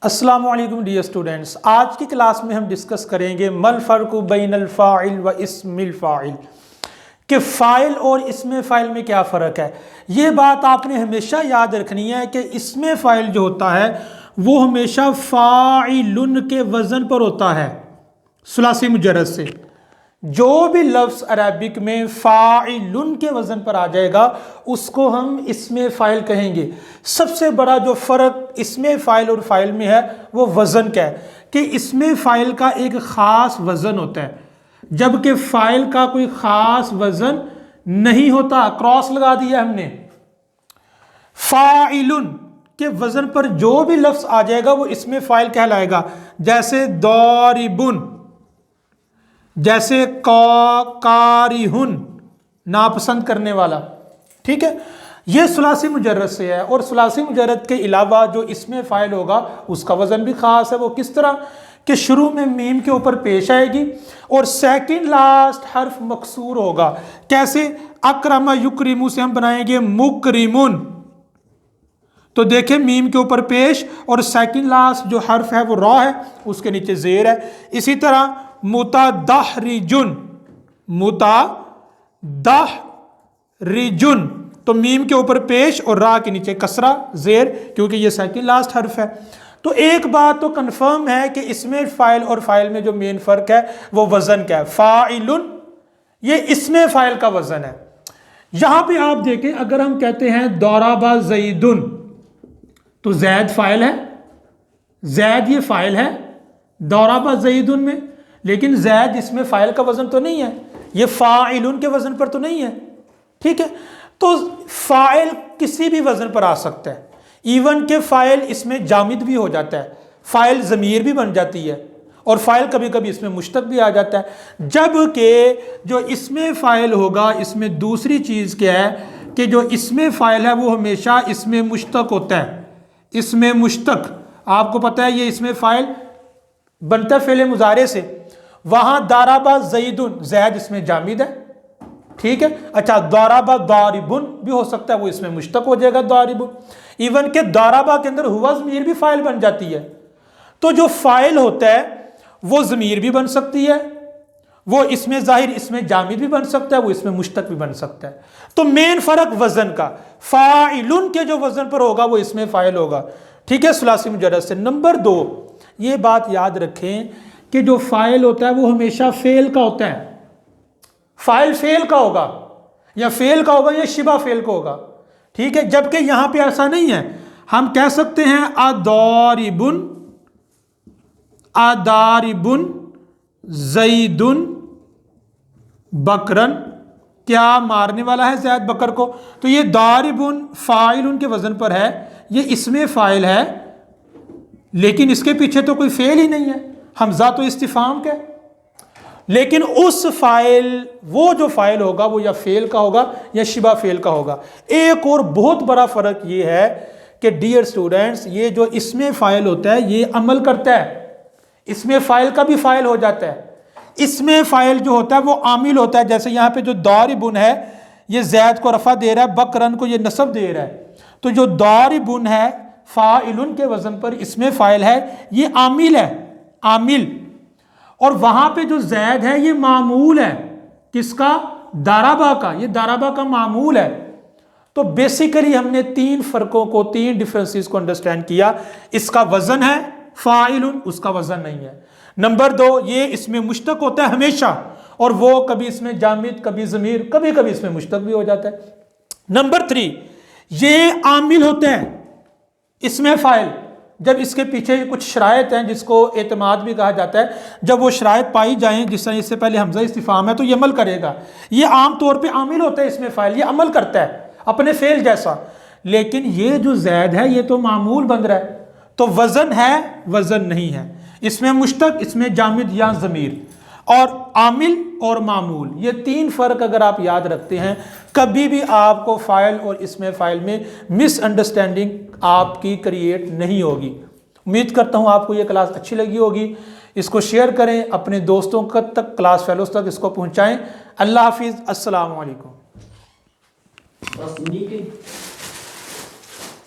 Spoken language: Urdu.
السلام علیکم ڈیئر اسٹوڈنٹس، آج کی کلاس میں ہم ڈسکس کریں گے مل فرق بین الفاعل و اسم الفاعل، کہ فاعل اور اسم فاعل میں کیا فرق ہے۔ یہ بات آپ نے ہمیشہ یاد رکھنی ہے کہ اسم فاعل جو ہوتا ہے وہ ہمیشہ فاعل کے وزن پر ہوتا ہے، ثلاثی مجرد سے۔ جو بھی لفظ عربک میں فاعل کے وزن پر آ جائے گا اس کو ہم اسم فاعل کہیں گے۔ سب سے بڑا جو فرق اسم فاعل اور فاعل میں ہے وہ وزن کا ہے، کہ اسم فاعل کا ایک خاص وزن ہوتا ہے جبکہ فاعل کا کوئی خاص وزن نہیں ہوتا۔ کراس لگا دیا ہم نے، فاعل کے وزن پر جو بھی لفظ آ جائے گا وہ اسم فاعل کہلائے گا، جیسے ضاربن، جیسے کارہن، ناپسند کرنے والا، ٹھیک ہے۔ یہ ثلاثی مجرد سے ہے، اور ثلاثی مجرد کے علاوہ جو اسم فاعل ہوگا اس کا وزن بھی خاص ہے۔ وہ کس طرح کہ شروع میں میم کے اوپر پیش آئے گی اور سیکنڈ لاسٹ حرف مکسور ہوگا۔ کیسے؟ اکرم یکرمو سے ہم بنائیں گے مکرمن، تو دیکھیں میم کے اوپر پیش اور سیکنڈ لاسٹ جو حرف ہے وہ را ہے، اس کے نیچے زیر ہے۔ اسی طرح متدحرجن، متدحرجن، تو میم کے اوپر پیش اور را کے نیچے کسرہ زیر، کیونکہ یہ سیکنڈ لاسٹ حرف ہے۔ تو ایک بات تو کنفرم ہے کہ اسم فاعل اور فاعل میں جو مین فرق ہے وہ وزن کا ہے۔ فاعل یہ اسم فاعل کا وزن ہے۔ یہاں پہ آپ دیکھیں، اگر ہم کہتے ہیں ضرب زیدن تو زید فاعل ہے، زید یہ فاعل ہے ضرب زیدن میں، لیکن زید اس میں فاعل کا وزن تو نہیں ہے، یہ فاعل کے وزن پر تو نہیں ہے، ٹھیک ہے۔ تو فاعل کسی بھی وزن پر آ سکتا ہے، ایون کہ فاعل اس میں جامد بھی ہو جاتا ہے، فاعل ضمیر بھی بن جاتی ہے، اور فاعل کبھی کبھی اس میں مشتق بھی آ جاتا ہے۔ جبکہ جو اسم فاعل ہوگا اس میں دوسری چیز کیا ہے کہ جو اسم فاعل ہے وہ ہمیشہ اسم مشتق ہوتا ہے۔ اسم مشتق آپ کو پتہ ہے یہ اسم فاعل بنتا فعل مضارع سے، وہاں ضرب زیدن، زید اس میں جامد ہے، ٹھیک ہے۔ اچھا ضرب ضاربن بھی ہو سکتا ہے، وہ اس میں مشتق ہو جائے گا ضاربن۔ ایون کہ ضرب کے اندر ہوا ضمیر بھی فاعل بن جاتی ہے۔ تو جو فاعل ہوتا ہے وہ ضمیر بھی بن سکتی ہے، وہ اس میں ظاہر اس میں جامد بھی بن سکتا ہے، وہ اس میں مشتق بھی بن سکتا ہے۔ تو مین فرق وزن کا، فاعل کے جو وزن پر ہوگا وہ اس میں فاعل ہوگا، ٹھیک ہے، ثلاثی مجرد سے۔ نمبر 2، یہ بات یاد رکھیں کہ جو فاعل ہوتا ہے وہ ہمیشہ فعل کا ہوتا ہے۔ فاعل فعل کا ہوگا، یا فعل کا ہوگا یا شبہ فعل کا ہوگا، ٹھیک ہے۔ جبکہ یہاں پہ ایسا نہیں ہے، ہم کہہ سکتے ہیں اضاربن، اضاربن زیدن بکرن، کیا مارنے والا ہے زید بکر کو، تو یہ ضاربن فاعل کے وزن پر ہے، یہ اسم فاعل ہے، لیکن اس کے پیچھے تو کوئی فعل ہی نہیں ہے، حمزہ تو استفہام کا ہے۔ لیکن اس فاعل، وہ جو فاعل ہوگا وہ یا فعل کا ہوگا یا شبہ فعل کا ہوگا۔ ایک اور بہت بڑا فرق یہ ہے کہ ڈیئر اسٹوڈنٹس، یہ جو اسم فاعل ہوتا ہے یہ عمل کرتا ہے، اسم فاعل کا بھی فاعل ہو جاتا ہے۔ اسم فاعل جو ہوتا ہے وہ عامل ہوتا ہے، جیسے یہاں پہ جو ضاربن ہے یہ زید کو رفع دے رہا ہے، بکرن کو یہ نصب دے رہا ہے، تو جو ضاربن ہے فاعل کے وزن پر اسم فاعل ہے، یہ عامل ہے، عامل۔ اور وہاں پہ جو زید ہے یہ معمول ہے، کس کا؟ ضربہ کا، یہ ضربہ کا معمول ہے۔ تو بیسیکلی ہم نے تین فرقوں کو، تین ڈیفرنسز کو انڈرسٹینڈ کیا۔ اس کا وزن ہے فاعل، اس کا وزن نہیں ہے۔ نمبر 2، یہ اس میں مشتق ہوتا ہے ہمیشہ، اور وہ کبھی اس میں جامد، کبھی ضمیر، کبھی کبھی اس میں مشتق بھی ہو جاتا ہے۔ نمبر 3، یہ عامل ہوتا ہے اس میں فاعل، جب اس کے پیچھے کچھ شرائط ہیں جس کو اعتماد بھی کہا جاتا ہے، جب وہ شرائط پائی جائیں، جس طرح اس سے پہلے حمزہ استفہام ہے تو یہ عمل کرے گا، یہ عام طور پہ عامل ہوتا ہے اس میں فاعل، یہ عمل کرتا ہے اپنے فعل جیسا۔ لیکن یہ جو زید ہے یہ تو معمول بن رہا ہے، تو وزن ہے، وزن نہیں ہے، اس میں مشتق، اس میں جامد یا ضمیر، اور عامل اور معمول، یہ تین فرق اگر آپ یاد رکھتے ہیں کبھی بھی آپ کو فاعل اور اسم فاعل میں مس انڈرسٹینڈنگ آپ کی کریٹ نہیں ہوگی۔ امید کرتا ہوں آپ کو یہ کلاس اچھی لگی ہوگی، اس کو شیئر کریں، اپنے دوستوں تک، کلاس فیلوز تک اس کو پہنچائیں۔ اللہ حافظ، السلام علیکم۔